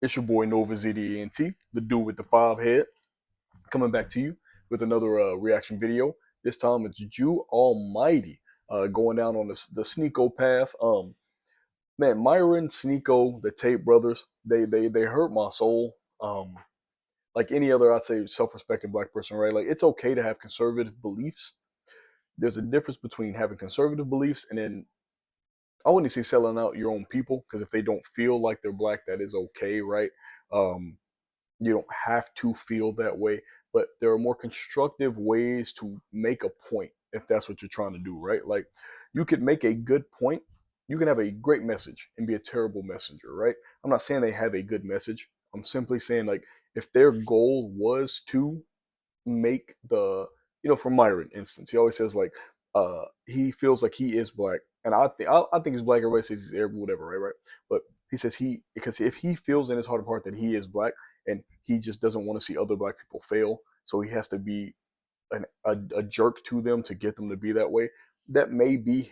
It's your boy Nova ZDNT, the dude with the 5 head, coming back to you with another reaction video. This time it's Jew Almighty going down on the Sneako path. Man, Myron, Sneako, the Tate brothers, they hurt my soul. Like any other, I'd say, self-respecting black person, right? Like it's okay to have conservative beliefs. There's a difference between having conservative beliefs and then I wouldn't say selling out your own people because if they don't feel like they're black, that is okay, right? Um, you don't have to feel that way, but there are more constructive ways to make a point if that's what you're trying to do, right? Like you could make a good point, you can have a great message and be a terrible messenger, right? I'm not saying they have a good message. I'm simply saying like if their goal was to make the for Myron instance, he always says like he feels like he is black, and I think he's black. Everybody says he's Arab, whatever, right? But he says he because if he feels in his heart of heart that he is black, and he just doesn't want to see other black people fail, so he has to be a jerk to them to get them to be that way. That may be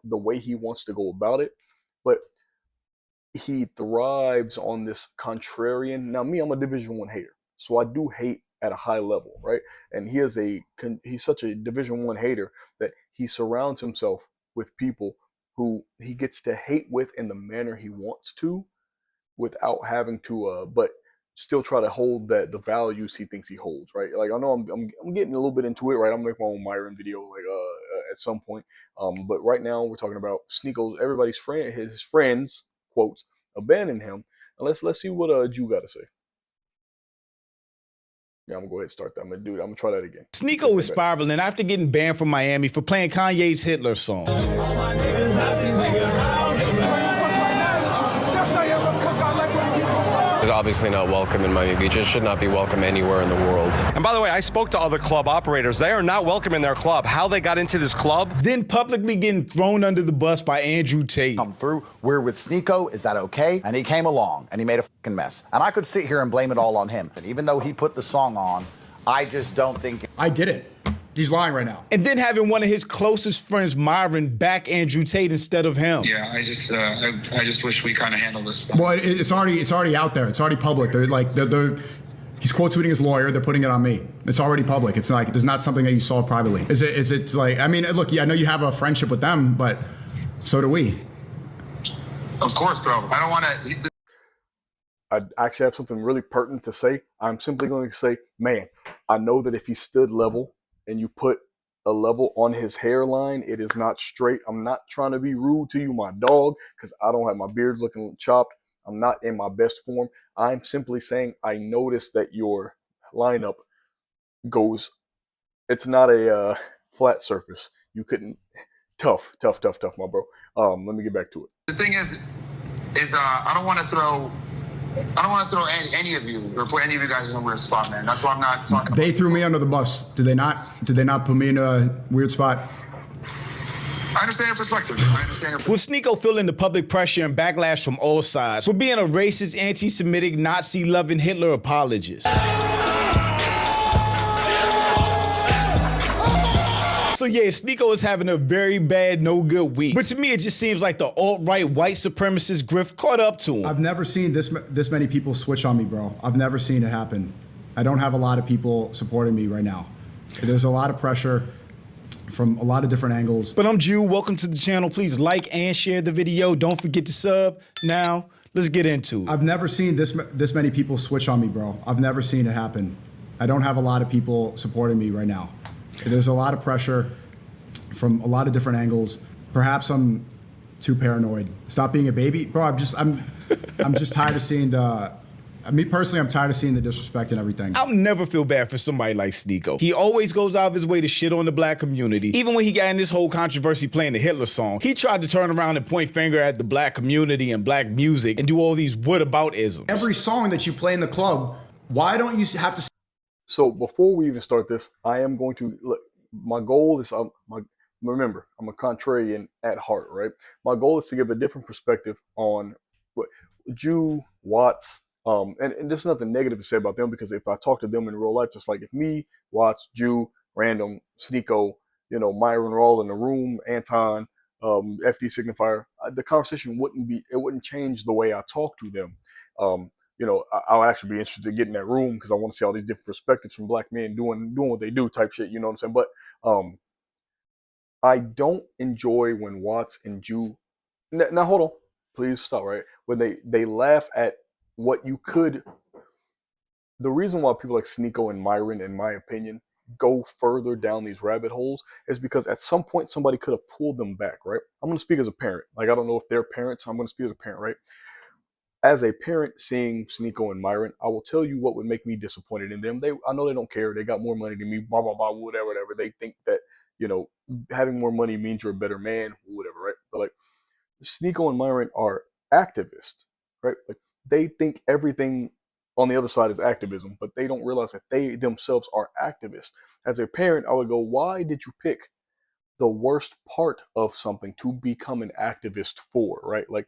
the way he wants to go about it, but he thrives on this contrarian. Now, me, I'm a Division 1 hater, so I do hate at a high level, right? And he's such a Division 1 hater that he surrounds himself with people who he gets to hate with in the manner he wants to, without having to, but still try to hold the values he thinks he holds, right? Like I know I'm getting a little bit into it, right? I'm gonna make my own Myron video like at some point, but right now we're talking about Sneako's everybody's friend, his friends quotes abandon him. And let's see what Jew got to say. Yeah, I'm gonna go ahead and start that. I'm gonna try that again. Sneako is spiraling after getting banned from Miami for playing Kanye's Hitler song. Is obviously not welcome in Miami Beach. It should not be welcome anywhere in the world. And by the way, I spoke to other club operators. They are not welcome in their club. How they got into this club? Then publicly getting thrown under the bus by Andrew Tate. Come through. We're with Sneako. Is that okay? And he came along and he made a fucking mess. And I could sit here and blame it all on him. And even though he put the song on, I just don't think I did it. He's lying right now. And then having one of his closest friends, Myron, back Andrew Tate instead of him. Yeah, I just wish we kind of handled this. Well, it's already out there. It's already public. He's quote tweeting his lawyer. They're putting it on me. It's already public. It's like there's not something that you solve privately. Is it like, I mean, look, yeah, I know you have a friendship with them, but so do we. Of course, bro. I don't want to. I actually have something really pertinent to say. I'm simply going to say, man, I know that if he stood level and you put a level on his hairline, it is not straight. I'm not trying to be rude to you, my dog, because I don't have my beard looking chopped. I'm not in my best form. I'm simply saying I noticed that your lineup goes, it's not a flat surface. You couldn't, tough, my bro. Let me get back to it. The thing is I don't want to throw any of you or put any of you guys in a weird spot, man. That's why I'm not talking. They threw me under the bus. Did they not? Did they not put me in a weird spot? I understand your perspective. With Sneako feeling the public pressure and backlash from all sides for being a racist, anti-Semitic, Nazi-loving Hitler apologist. So yeah, Sneako is having a very bad, no good week. But to me, it just seems like the alt-right white supremacist grift caught up to him. I've never seen this many people switch on me, bro. I've never seen it happen. I don't have a lot of people supporting me right now. There's a lot of pressure from a lot of different angles. But I'm Jew. Welcome to the channel. Please like and share the video. Don't forget to sub. Now, let's get into it. I've never seen this many people switch on me, bro. I've never seen it happen. I don't have a lot of people supporting me right now. There's a lot of pressure from a lot of different angles. Perhaps I'm too paranoid. Stop being a baby, bro. I'm just tired of seeing me personally, I'm tired of seeing the disrespect and everything. I'll never feel bad for somebody like Sneako. He always goes out of his way to shit on the black community. Even when he got in this whole controversy playing the Hitler song, he tried to turn around and point finger at the black community and black music and do all these what-about-isms. Every song that you play in the club, why don't you have to? So before we even start this, I am going to look. My goal is remember, I'm a contrarian at heart, right? My goal is to give a different perspective on what Jew, Watts, and there's nothing negative to say about them because if I talk to them in real life, just like if me, Watts, Jew, Random, Sneako, Myron were all in the room, Anton, FD Signifier, the conversation wouldn't change the way I talk to them. you know, I'll actually be interested in getting that room because I want to see all these different perspectives from black men doing what they do type shit. You know what I'm saying? But I don't enjoy when Watts and Jew. Now hold on, please stop. Right when they laugh at what you could. The reason why people like Sneako and Myron, in my opinion, go further down these rabbit holes is because at some point somebody could have pulled them back, right? I'm going to speak as a parent. Like, I don't know if they're parents. I'm going to speak as a parent, right? As a parent seeing Sneako and Myron, I will tell you what would make me disappointed in them. I know they don't care. They got more money than me, blah, blah, blah, whatever, whatever. They think that, you know, having more money means you're a better man, whatever, right? But like, Sneako and Myron are activists, right? Like, they think everything on the other side is activism, but they don't realize that they themselves are activists. As a parent, I would go, why did you pick the worst part of something to become an activist for, right? Like,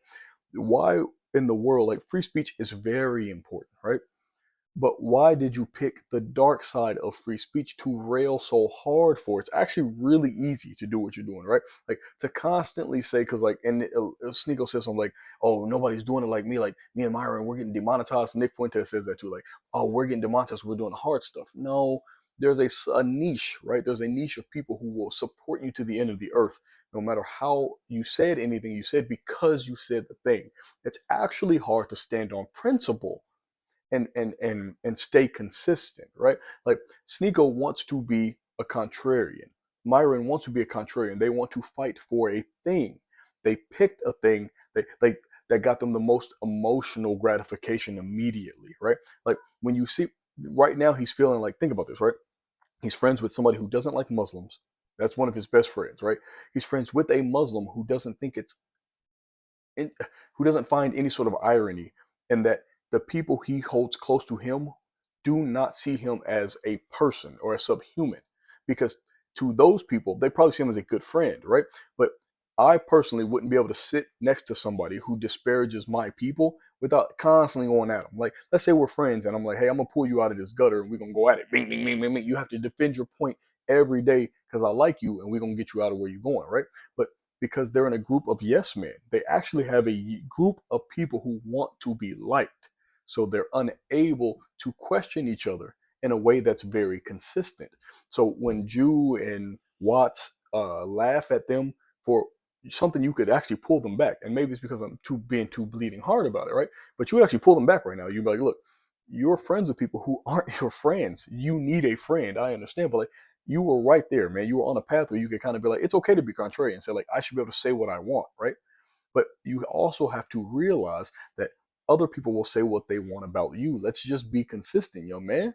why in the world, like, free speech is very important, right? But why did you pick the dark side of free speech to rail so hard for? It's actually really easy to do what you're doing, right? Like, to constantly say, because like, and Sneako says something like, "Oh, nobody's doing it like me and Myron, we're getting demonetized." Nick Fuentes says that too, like, "Oh, we're getting demonetized, we're doing the hard stuff." No, there's a niche, right? There's a niche of people who will support you to the end of the earth, no matter how you said anything you said, because you said the thing. It's actually hard to stand on principle and stay consistent, right? Like, Sneako wants to be a contrarian. Myron wants to be a contrarian. They want to fight for a thing. They picked a thing that got them the most emotional gratification immediately, right? Like, when you see right now, he's feeling like, think about this, right? He's friends with somebody who doesn't like Muslims. That's one of his best friends, right? He's friends with a Muslim who doesn't think who doesn't find any sort of irony in that the people he holds close to him do not see him as a person or a subhuman, because to those people they probably see him as a good friend, right? But I personally wouldn't be able to sit next to somebody who disparages my people without constantly going at them. Like, let's say we're friends and I'm like, hey, I'm gonna pull you out of this gutter and we're gonna go at it. Bing, bing, bing, bing, bing. You have to defend your point every day because I like you and we're gonna get you out of where you're going, right? But because they're in a group of yes men, they actually have a group of people who want to be liked. So they're unable to question each other in a way that's very consistent. So when Jew and Watts laugh at them for something, you could actually pull them back. And maybe it's because I'm being too bleeding hard about it, right? But you would actually pull them back right now. You'd be like, look, you're friends with people who aren't your friends. You need a friend. I understand, but like, you were right there, man. You were on a path where you could kind of be like, it's okay to be contrarian and say, like, I should be able to say what I want, right? But you also have to realize that other people will say what they want about you. Let's just be consistent, young man.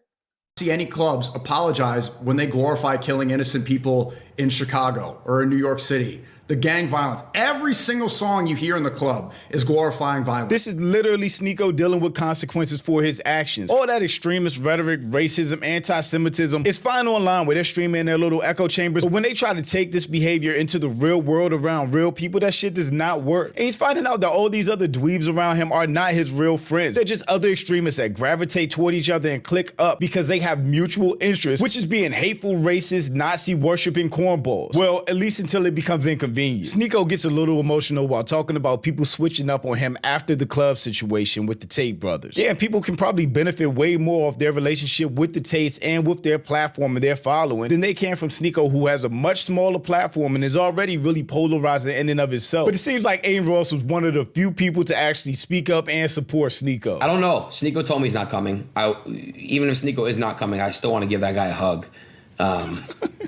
See any clubs apologize when they glorify killing innocent people in Chicago or in New York City. The gang violence. Every single song you hear in the club is glorifying violence. This is literally Sneako dealing with consequences for his actions. All that extremist rhetoric, racism, anti-Semitism is fine online where they're streaming in their little echo chambers. But when they try to take this behavior into the real world around real people, that shit does not work. And he's finding out that all these other dweebs around him are not his real friends. They're just other extremists that gravitate toward each other and click up because they have mutual interests, which is being hateful, racist, Nazi worshipping cornballs. Well, at least until it becomes inconvenient. Sneako gets a little emotional while talking about people switching up on him after the club situation with the Tate brothers. Yeah, and people can probably benefit way more off their relationship with the Tates and with their platform and their following than they can from Sneako, who has a much smaller platform and is already really polarizing in and of itself. But it seems like Aiden Ross was one of the few people to actually speak up and support Sneako. I don't know. Sneako told me he's not coming. Even if Sneako is not coming, I still want to give that guy a hug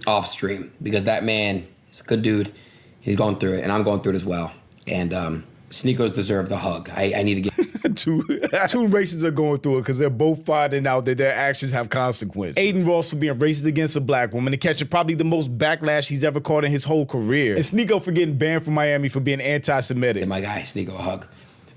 off stream, because that man is a good dude. He's going through it, and I'm going through it as well. And Sneako's deserve the hug. I need to get... Two races are going through it because they're both finding out that their actions have consequences. Aiden Ross for being racist against a black woman and catching probably the most backlash he's ever caught in his whole career. And Sneako for getting banned from Miami for being anti-Semitic. Give my guy Sneako a hug.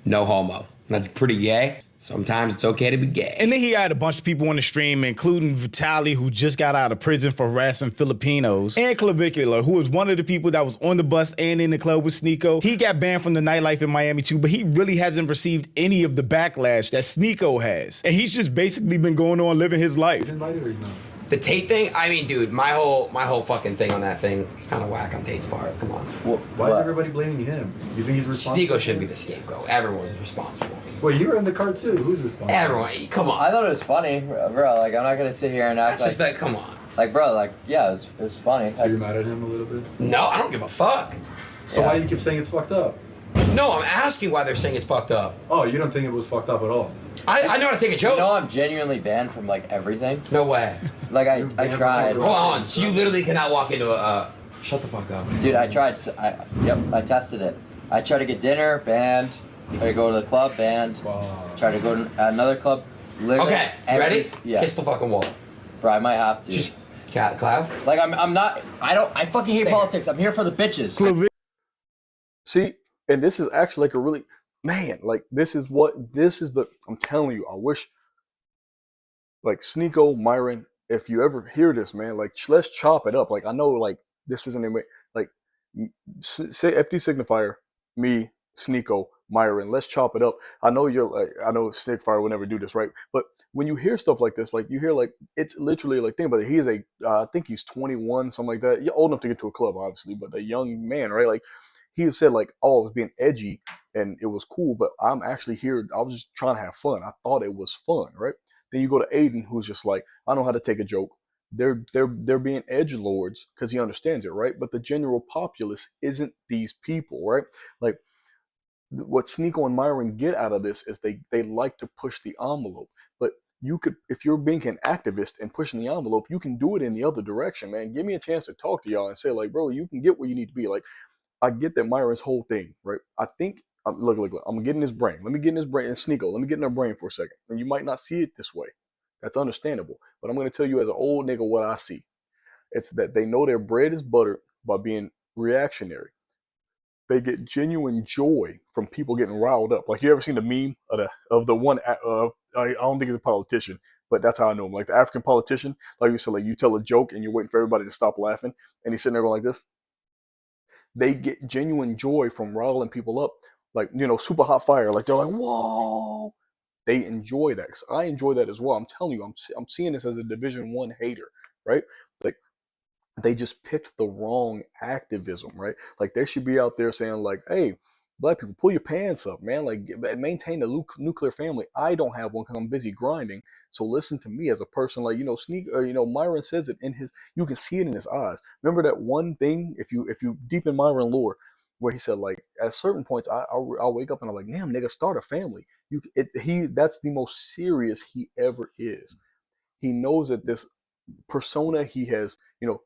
No homo. That's pretty gay. Sometimes it's okay to be gay. And then he had a bunch of people on the stream, including Vitaly, who just got out of prison for harassing Filipinos, and Clavicular, who was one of the people that was on the bus and in the club with Sneako. He got banned from the nightlife in Miami too, but he really hasn't received any of the backlash that Sneako has. And he's just basically been going on living his life. He's invited or he's not? The Tate thing? I mean, dude, my whole fucking thing on that thing, kind of whack on Tate's part. Come on. Why is everybody blaming him? You think he's responsible? Sneako shouldn't be the scapegoat. Everyone's responsible. Well, you were in the car too. Who's responsible? Everyone. Come on. I thought it was funny, bro. Like, I'm not gonna sit here and act That's just that. Come on. like, bro. Like, yeah, it was funny. So you're mad at him a little bit? No, I don't give a fuck. So why do you keep saying it's fucked up? No, I'm asking why they're saying it's fucked up. Oh, you don't think it was fucked up at all? I know how to take a joke. You know, I'm genuinely banned from like everything. No way. Like, I tried. Hold on. So you literally cannot walk into a. Shut the fuck up. Dude, I tried. I tested it. I tried to get dinner, banned. Tried to go to the club, banned. Tried to go to another club. Literally Okay, you ready? Yeah. Kiss the fucking wall. Bro, I might have to. Just clap. Like, I'm not. I fucking hate politics. I'm here for the bitches. See, and this is actually like a really, man, like this is the, I'm telling you, I wish, like Sneako, Myron, if you ever hear this, man, like let's chop it up. Like I know, like this isn't like say FD Signifier, me, Sneako, Myron, let's chop it up. I know I know Signifier will never do this, right? But when you hear stuff like this, like you hear like it's literally like think about it. He is I think he's 21, something like that. You're old enough to get to a club, obviously, but a young man, right? Like he had said like, oh, I was being edgy and it was cool, but I'm actually here. I was just trying to have fun. I thought it was fun, right? Then you go to Aiden, who's just like, I know how to take a joke. They're being edge lords because he understands it, right? But the general populace isn't these people, right? Like what Sneako and Myron get out of this is they like to push the envelope. But you could, if you're being an activist and pushing the envelope, you can do it in the other direction, man. Give me a chance to talk to y'all and say like, bro, you can get where you need to be. Like I get that Myron's whole thing, right? I think look, I'm getting his brain. Let me get in his brain and Sneako. Let me get in her brain for a second. And you might not see it this way. That's understandable. But I'm going to tell you as an old nigga what I see. It's that they know their bread is buttered by being reactionary. They get genuine joy from people getting riled up. Like you ever seen the meme of the one? I don't think he's a politician, but that's how I know him. Like the African politician, like you said, like you tell a joke and you're waiting for everybody to stop laughing, and he's sitting there going like this. They get genuine joy from riling people up, like super hot fire. Like they're like, whoa. They enjoy that. 'Cause I enjoy that as well. I'm telling you, I'm seeing this as a Division I hater, right? Like they just picked the wrong activism, right? Like they should be out there saying like, hey, black people, pull your pants up, man. Like maintain a nuclear family. I don't have one because I'm busy grinding. So listen to me as a person. Like Myron says it in his. You can see it in his eyes. Remember that one thing? If you deep in Myron lore, where he said like at certain points I'll wake up and I'm like, damn nigga, start a family. That's the most serious he ever is. He knows that this persona he has,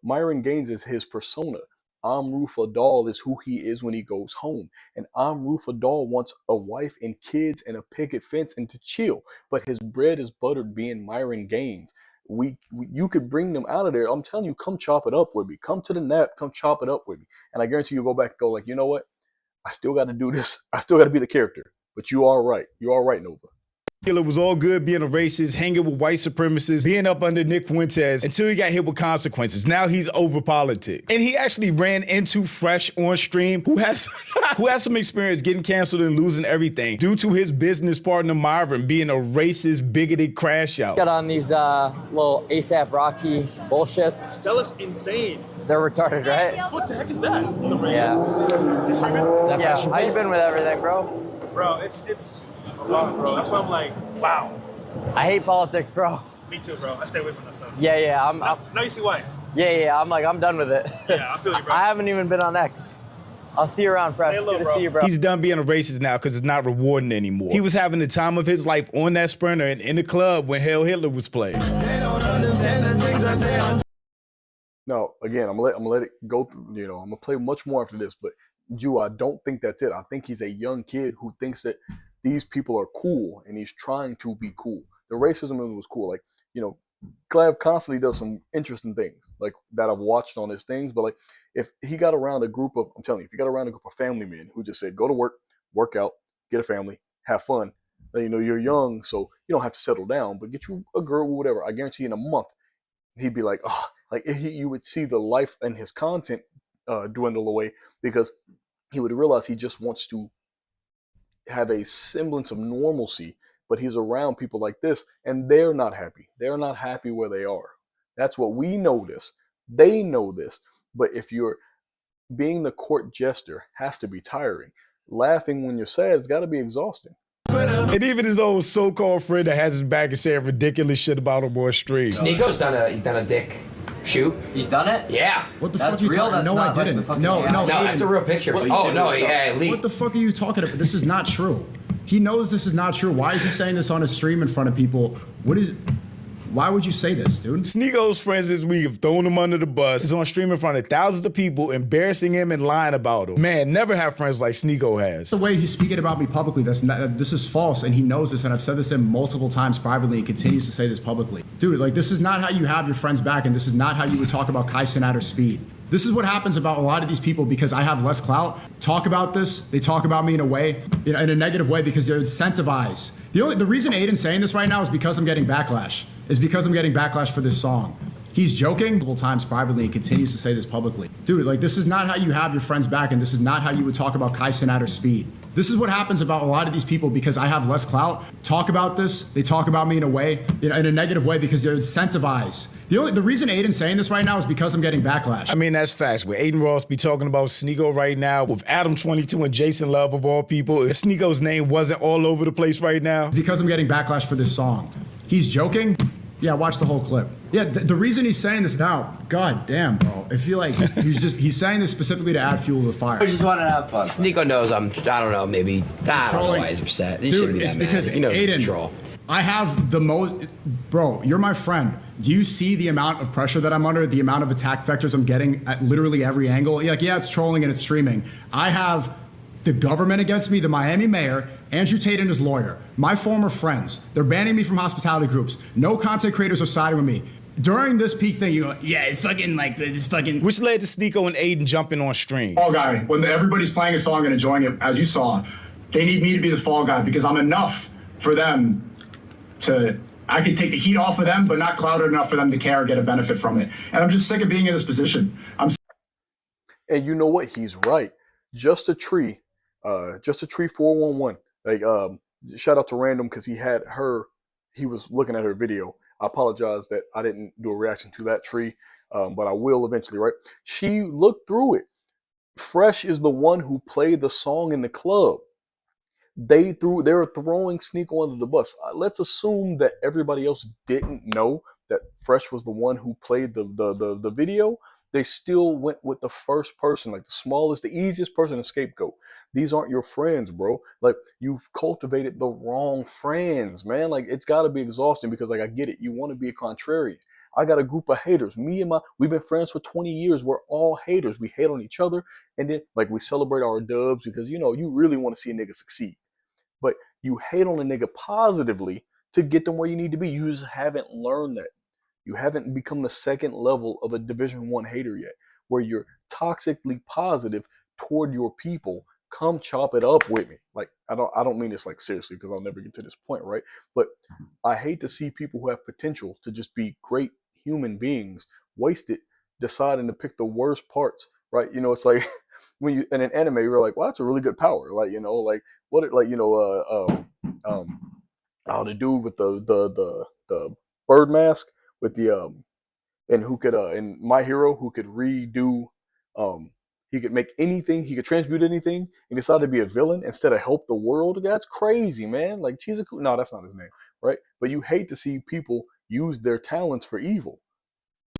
Myron Gaines is his persona. Amruf Adal is who he is when he goes home. And Amruf Adal wants a wife and kids and a picket fence and to chill. But his bread is buttered being Myron Gaines. You could bring them out of there. I'm telling you, come chop it up with me. Come to the nap, come chop it up with me. And I guarantee you'll go back and go like, you know what? I still got to do this. I still got to be the character. But you are right. You are right, Nova. It was all good being a racist, hanging with white supremacists, being up under Nick Fuentes until he got hit with consequences. Now he's over politics. And he actually ran into Fresh on stream, who has some experience getting canceled and losing everything due to his business partner Marvin being a racist, bigoted crash out. Got on these little ASAP Rocky bullshits. That looks insane. They're retarded, right? What the heck is that? Yeah. Is that Yeah. How you been with everything, bro? Bro, it's a lot, bro. That's why I'm like, wow. I hate politics, bro. Me too, bro. I stay away from that stuff. Yeah. I'm now you see why. Yeah. I'm done with it. Yeah, I feel you, bro. I haven't even been on X. I'll see you around, Fresh. Hello, Good to bro. see you, bro. He's done being a racist now because it's not rewarding anymore. He was having the time of his life on that Sprinter and in the club when Hail Hitler was playing. They don't understand the things I say. Now, again, I'm gonna let it go through, I'm gonna play much more after this, but Jew, I don't think that's it. I think he's a young kid who thinks that these people are cool and he's trying to be cool. The racism was cool. Like, Clav constantly does some interesting things like that I've watched on his things, but like if he got around a group of, I'm telling you, if he got around a group of family men who just said, go to work, work out, get a family, have fun, then, you're young, so you don't have to settle down, but get you a girl or whatever. I guarantee in a month, he'd be like, oh, like you would see the life and his content dwindle away because he would realize he just wants to have a semblance of normalcy, but he's around people like this and they're not happy. They're not happy where they are. That's what we know this. They know this. But if you're being the court jester has to be tiring. Laughing when you're sad has got to be exhausting. And even his old so-called friend that has his back and saying ridiculous shit about him on stream. Sneako's done a dick shoot. He's done it? Yeah. What the That's fuck are you real, talking? that's No, not I like didn't. the fucking No, AI. no, No, Aiden. that's a real picture. Oh no, yeah, leaked. What the fuck are you talking about? This is not true. He knows this is not true. Why is he saying this on a stream in front of people? Why would you say this, dude? Sneako's friends this week have thrown him under the bus. He's on stream in front of thousands of people, embarrassing him and lying about him. Man, never have friends like Sneako has. The way he's speaking about me publicly, this is false, and he knows this, and I've said this to him multiple times privately and continues to say this publicly. Dude, like, this is not how you have your friends back, and this is not how you would talk about Kai Cenat or Speed. This is what happens about a lot of these people because I have less clout. Talk about this. They talk about me in a way, in a negative way, because they're incentivized. The reason Aiden's saying this right now is because I'm getting backlash. Is because I'm getting backlash for this song. He's joking multiple times privately and continues to say this publicly. Dude, like, this is not how you have your friends back, and this is not how you would talk about Kai Cenat or Speed. This is what happens about a lot of these people because I have less clout. Talk about this. They talk about me in a way, in a negative way, because they're incentivized. The reason Aiden's saying this right now is because I'm getting backlash. I mean, that's facts. Where Aiden Ross be talking about Sneako right now with Adam22 and Jason Love of all people. If Sneako's name wasn't all over the place right now. Because I'm getting backlash for this song. He's joking. Yeah, watch the whole clip. Yeah, the reason he's saying this now, god damn, bro. I feel like he's saying this specifically to add fuel to the fire. I just wanted to have fun. Sneako knows I don't know, maybe, I don't know why he's upset. He shouldn't be that mad. Because He knows Aiden, he's a troll. I have the most, bro, you're my friend. Do you see the amount of pressure that I'm under, the amount of attack vectors I'm getting at literally every angle? Like, yeah, it's trolling and it's streaming. I have the government against me, the Miami mayor, Andrew Tate and his lawyer, my former friends. They're banning me from hospitality groups. No content creators are siding with me. During this peak thing, you go, yeah, it's fucking like, it's fucking. Which led to Sneako and Aiden jumping on stream. Fall guy, when everybody's playing a song and enjoying it, as you saw, they need me to be the fall guy because I'm enough for them I can take the heat off of them, but not clouded enough for them to care or get a benefit from it. And I'm just sick of being in this position. And you know what? He's right. Just a tree 411. Like, shout out to Random because he was looking at her video. I apologize that I didn't do a reaction to that tree, but I will eventually, right? She looked through it. Fresh is the one who played the song in the club. They were throwing Sneako under the bus. Let's assume that everybody else didn't know that Fresh was the one who played the video. They still went with the first person, like the smallest, the easiest person to scapegoat. These aren't your friends, bro. Like, you've cultivated the wrong friends, man. Like, it's got to be exhausting because, like, I get it. You want to be a contrarian. I got a group of haters. We've been friends for 20 years. We're all haters. We hate on each other. And then, like, we celebrate our dubs because, you really want to see a nigga succeed. But you hate on a nigga positively to get them where you need to be. You just haven't learned that. You haven't become the second level of a Division I hater yet, where you're toxically positive toward your people. Come chop it up with me. Like, I don't mean this like seriously because I'll never get to this point, right? But I hate to see people who have potential to just be great human beings waste it deciding to pick the worst parts, right? It's like when you in an anime, you're like, well, that's a really good power. Like, like what it like, the dude with the bird mask with the and who could and My Hero who could redo he could make anything, he could transmute anything, and decided to be a villain instead of help the world. That's crazy, man. Like Chizuku, no, that's not his name, right? But you hate to see people use their talents for evil.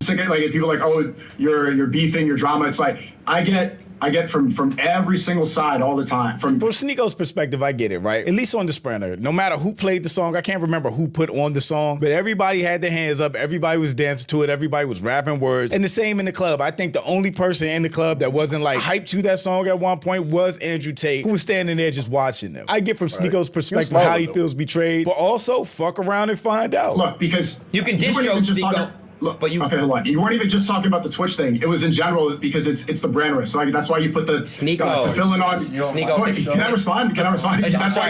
Like people like, oh, you're beefing, your drama. It's like I get from every single side all the time. From Sneako's perspective, I get it, right? At least on the Sprinter. No matter who played the song, I can't remember who put on the song, but everybody had their hands up, everybody was dancing to it, everybody was rapping words. And the same in the club. I think the only person in the club that wasn't like hyped to that song at one point was Andrew Tate, who was standing there just watching them. I get from Sneako's perspective how he feels betrayed, but also fuck around and find out. Look, because you can diss joke Sneako. Look, but okay, hold on. You weren't even just talking about the Twitch thing. It was in general because it's the brand risk. Like that's why you put the Sneako tefillin on. Sneako. Wait, can I respond? That's why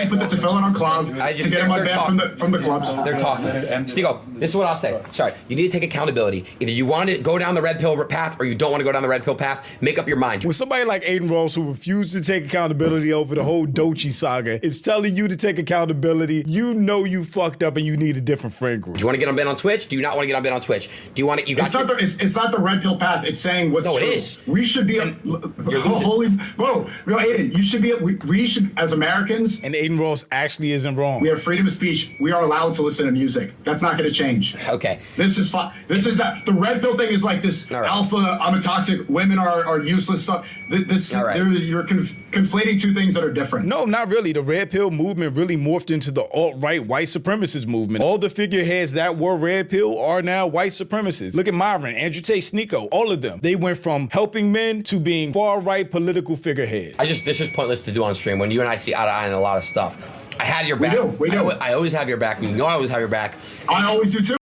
you put the tefillin on Cloud to get him unbanned from the clubs. They're talking. Sneako, this is what I'll say. Sorry, you need to take accountability. Either you want to go down the red pill path or you don't want to go down the red pill path. Make up your mind. When somebody like Aiden Ross, who refused to take accountability over the whole Doechii saga, is telling you to take accountability, you know you fucked up and you need a different friend group. Do you want to get unbanned on Twitch? Do you not want to get unbanned on Twitch? Do you want it? You got it's not the red pill path. It's saying what's no, true. It is. We should be holy, bro. Aiden, you should be. We should, as Americans. And Aiden Ross actually isn't wrong. We have freedom of speech. We are allowed to listen to music. That's not going to change. Okay. This is fine. This is that. The red pill thing is like this alpha. I'm a toxic. Women are useless stuff. This you're conflating two things that are different. No, not really. The red pill movement really morphed into the alt-right white supremacist movement. All the figureheads that were red pill are now white supremacists. Look at Myron, Andrew Tate, Sneako, all of them. They went from helping men to being far-right political figureheads. This is pointless to do on stream when you and I see eye to eye on a lot of stuff. I have your back. We do. I always have your back. You know I always have your back. I always do too.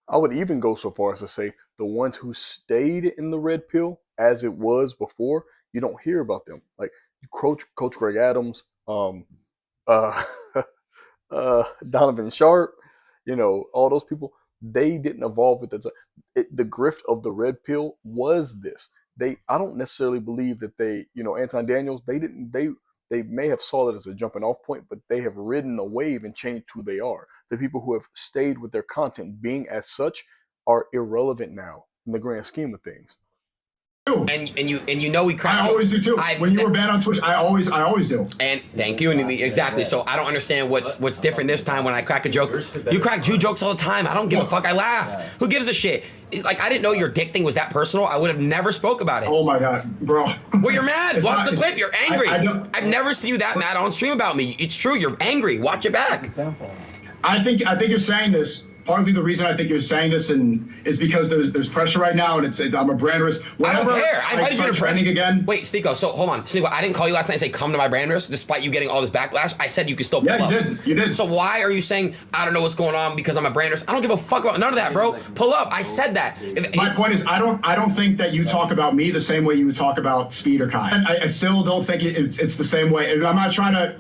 I would even go so far as to say the ones who stayed in the red pill as it was before, you don't hear about them. Like Coach Greg Adams, Donovan Sharp, all those people, they didn't evolve with the grift of the red pill was this. I don't necessarily believe that Anton Daniels, they may have saw it as a jumping off point, but they have ridden the wave and changed who they are. The people who have stayed with their content being as such are irrelevant now in the grand scheme of things. And you know we crack. I always do too. When you were banned on Twitch, I always do. And thank you. And exactly. So I don't understand what's different this time when I crack a joke. You crack Jew jokes all the time. I don't give a fuck. I laugh. Who gives a shit? Like, I didn't know your dick thing was that personal. I would have never spoke about it. Oh my god, bro. Well, you're mad. Watch the clip. You're angry. I've never seen you that mad on stream about me. It's true. You're angry. Watch it back. I think you're saying this. Partly the reason I think you're saying this is because there's pressure right now, and it's I'm a brand risk. Whenever I don't care. I invited you to trending again. Wait, Sneako. So hold on, Sneako. I didn't call you last night and say come to my brand risk, despite you getting all this backlash. I said you could still pull up. You did. So why are you saying I don't know what's going on because I'm a brand risk? I don't give a fuck about none of that, bro. Pull up. I said that. My point is I don't think that you talk about me the same way you would talk about Speed or Kai. And I still don't think it's the same way. And I'm not trying to.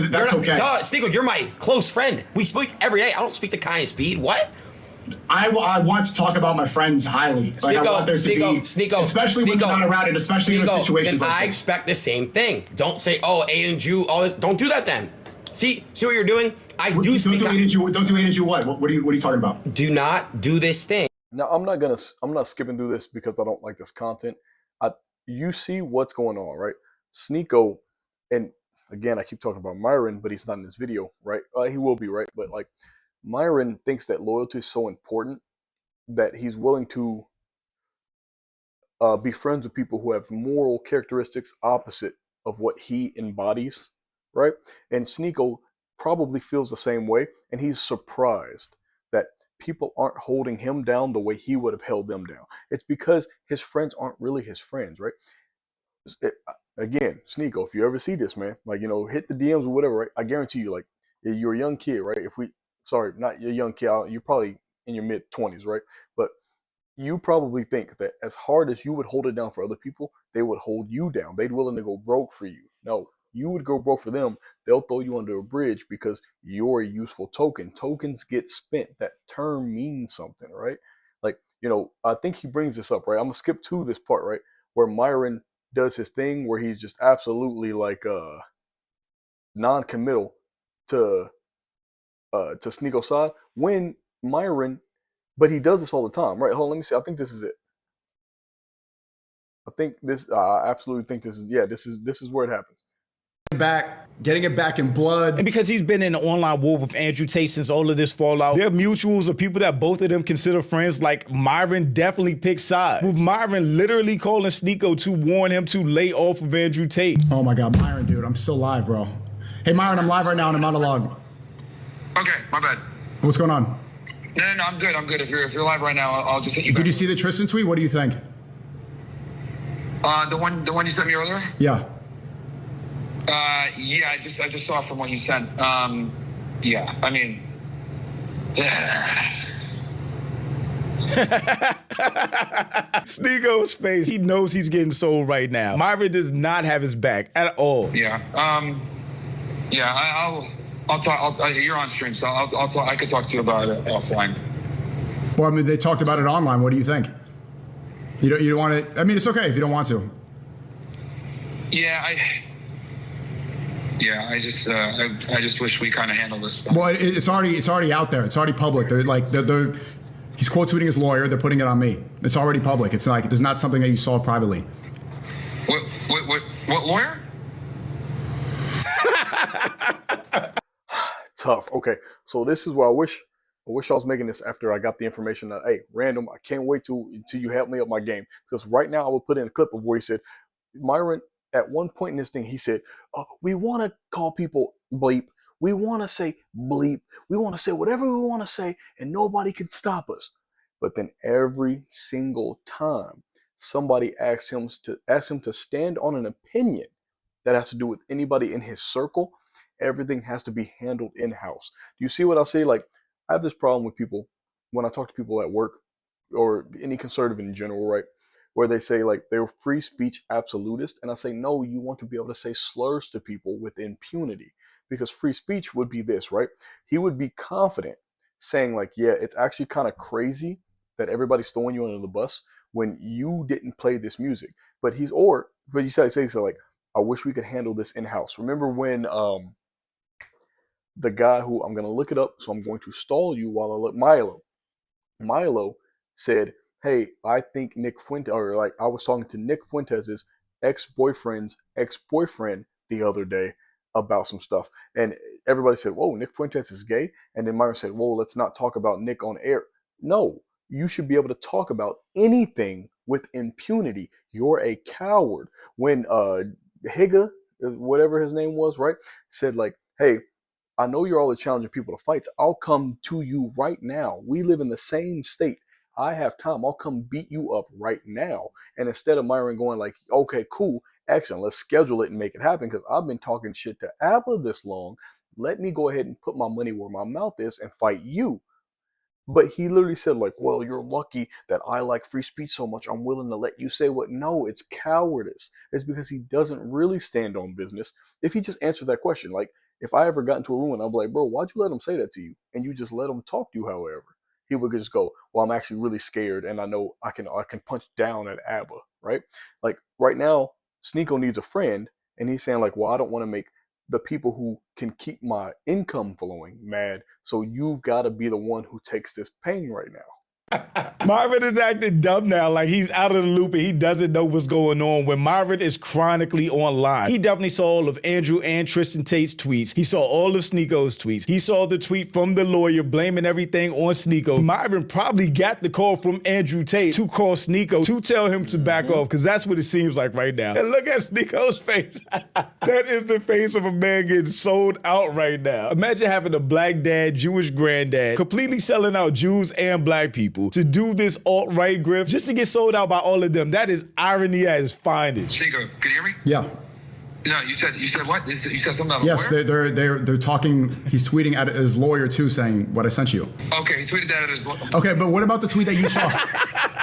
That's okay. Sneako, you're my close friend. We speak every day. I don't speak to Kai and Speed. What? I want to talk about my friends highly. Like, I want there to be, especially when they're not around it, especially in situations like this. I expect the same thing. Don't say, oh, Aiden Jew, all this. Don't do that then. See what you're doing? Don't do Aiden Jew what? What are you talking about? Do not do this thing. Now, I'm not skipping through this because I don't like this content. You see what's going on, right? Sneako, and again, I keep talking about Myron, but he's not in this video, right? He will be, right? But like, Myron thinks that loyalty is so important that he's willing to be friends with people who have moral characteristics opposite of what he embodies, right? And Sneako probably feels the same way, and he's surprised that people aren't holding him down the way he would have held them down. It's because his friends aren't really his friends, right? Again, Sneako, if you ever see this, man, like, hit the DMs or whatever, right? I guarantee you, like, you're a young kid, right? Sorry, not your young kid. You're probably in your mid-20s, right? But you probably think that as hard as you would hold it down for other people, they would hold you down. They'd willing to go broke for you. No, you would go broke for them. They'll throw you under a bridge because you're a useful token. Tokens get spent. That term means something, right? Like, I think he brings this up, right? I'm going to skip to this part, right? Where Myron does his thing where he's just absolutely like non-committal to Sneako's side when Myron, but he does this all the time, right? Hold on, let me see. I think this is it. I absolutely think this is where it happens. Getting it back in blood. And because he's been in an online war with Andrew Tate since all of this fallout, they're mutuals or people that both of them consider friends. Like, Myron definitely picks sides, with Myron literally calling Sneako to warn him to lay off of Andrew Tate. Oh my God, Myron, dude, I'm still live, bro. Hey, Myron, I'm live right now in a monologue. Okay, my bad. What's going on? No, I'm good. If you're live right now, I'll just hit you back. Did you see the Tristan tweet? What do you think? The one you sent me earlier? Yeah. Yeah, I just saw from what you sent. Yeah, I mean. Sneako's face. He knows he's getting sold right now. Myron does not have his back at all. Yeah. Yeah. I'll talk. You're on stream, so I'll talk. I could talk to you about it offline. Well, I mean, they talked about it online. What do you think? You don't want to. I mean, it's okay if you don't want to. Yeah, I just wish we kind of handled this. Well, it's already out there. It's already public. They're He's quote tweeting his lawyer. They're putting it on me. It's already public. It's like there's not something that you solve privately. What lawyer? Tough. Okay, so this is where I wish I was making this after I got the information that, hey, random, I can't wait till you help me up my game, because right now I will put in a clip of where he said, Myron, at one point in this thing, he said, we want to call people bleep, we want to say bleep, we want to say whatever we want to say, and nobody can stop us. But then every single time somebody asks him to stand on an opinion that has to do with anybody in his circle, everything has to be handled in-house. Do you see what I say? Like, I have this problem with people when I talk to people at work or any conservative in general, right? Where they say like they're free speech absolutist. And I say, no, you want to be able to say slurs to people with impunity, because free speech would be this, right? He would be confident saying like, yeah, it's actually kind of crazy that everybody's throwing you under the bus when you didn't play this music. But you say so like, I wish we could handle this in-house. Remember when the guy who, I'm going to look it up, so I'm going to stall you while I look, Milo said, hey, I think Nick Fuentes, or like I was talking to Nick Fuentes' ex-boyfriend's ex-boyfriend the other day about some stuff. And everybody said, whoa, Nick Fuentes is gay? And then Myron said, whoa, let's not talk about Nick on air. No, you should be able to talk about anything with impunity. You're a coward. When Higa, whatever his name was, right, said like, hey, I know you're always challenging people to fights. I'll come to you right now. We live in the same state. I have time. I'll come beat you up right now. And instead of Myron going like, okay, cool, excellent, let's schedule it and make it happen, because I've been talking shit to Abba this long. Let me go ahead and put my money where my mouth is and fight you. But he literally said like, well, you're lucky that I like free speech so much, I'm willing to let you say what. No, it's cowardice. It's because he doesn't really stand on business. If he just answered that question, like if I ever got into a room and I'm like, bro, why'd you let him say that to you? And you just let him talk to you, however, he would just go, well, I'm actually really scared and I know I can punch down at Abba, right? Like right now, Sneako needs a friend, and he's saying like, well, I don't want to make the people who can keep my income flowing mad. So you've got to be the one who takes this pain right now. Marvin is acting dumb now, like he's out of the loop and he doesn't know what's going on when Marvin is chronically online. He definitely saw all of Andrew and Tristan Tate's tweets. He saw all of Sneako's tweets. He saw the tweet from the lawyer blaming everything on Sneako. Marvin probably got the call from Andrew Tate to call Sneako to tell him to back off, because that's what it seems like right now. And look at Sneako's face. That is the face of a man getting sold out right now. Imagine having a black dad, Jewish granddad, completely selling out Jews and black people to do this alt-right grift just to get sold out by all of them. That is irony at its finest. Sneako, can you hear me? Yeah. No, you said what? You said something about a Yes, lawyer? they're talking. He's tweeting at his lawyer too, saying what I sent you. Okay, he tweeted that at his lawyer. Okay, but what about the tweet that you saw?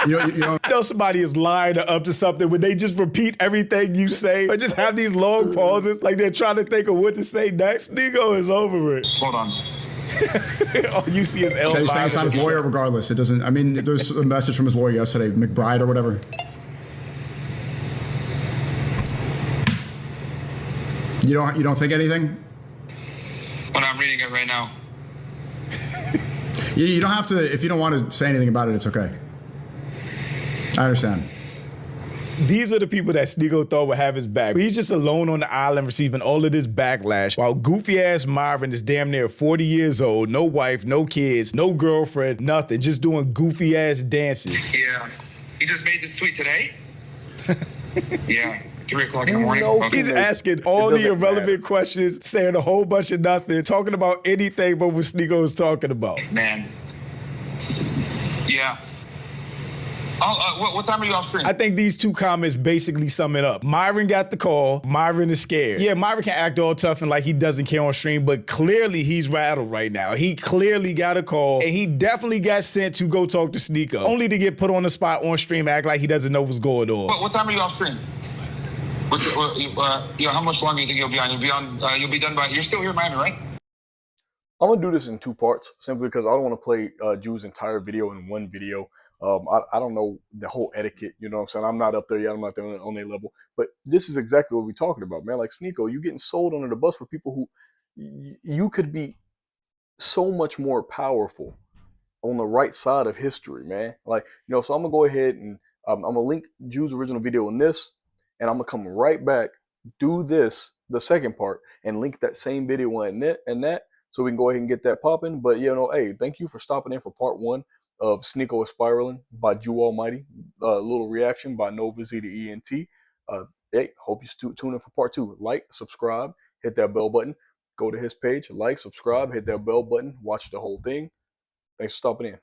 you know somebody is lying or up to something when they just repeat everything you say or just have these long pauses like they're trying to think of what to say next. Sneako is over it. Hold on. All you see is L. He's saying it's not his lawyer regardless. It doesn't. I mean, there's a message from his lawyer yesterday, McBride or whatever. You don't think anything? When I'm reading it right now. You don't have to. If you don't want to say anything about it, it's okay. I understand. These are the people that Sneako thought would have his back. He's just alone on the island receiving all of this backlash, while goofy-ass Marvin is damn near 40 years old, no wife, no kids, no girlfriend, nothing, just doing goofy-ass dances. Yeah. He just made this tweet today? Yeah. 3 o'clock in the morning. Okay. He's asking all the irrelevant questions, saying a whole bunch of nothing, talking about anything but what Sneako is talking about. Man. Yeah. What time are you off stream? I think these two comments basically sum it up. Myron got the call. Myron is scared. Yeah, Myron can act all tough and like he doesn't care on stream, but clearly he's rattled right now. He clearly got a call, and he definitely got sent to go talk to Sneako, only to get put on the spot on stream, act like he doesn't know what's going on. What time are you off stream? How much longer do you think you'll be on? You'll be done by. You're still here in Miami, right? I'm gonna do this in 2 parts, simply because I don't want to play Drew's entire video in one video. I don't know the whole etiquette, you know what I'm saying? I'm not up there yet, I'm not there on their level. But this is exactly what we're talking about, man. Like Sneako, you getting sold under the bus for people who you could be so much more powerful on the right side of history, man. Like, you know, so I'm gonna go ahead and I'm gonna link Jew's original video in this, and I'm gonna come right back, do this, the second part, and link that same video in that, so we can go ahead and get that popping. But you know, hey, thank you for stopping in for part 1 of Sneako is Spiraling by Jew Almighty. Little reaction by Nova Z to ENT. Hey, hope you tune in for part 2. Like, subscribe, hit that bell button. Go to his page, like, subscribe, hit that bell button, watch the whole thing. Thanks for stopping in.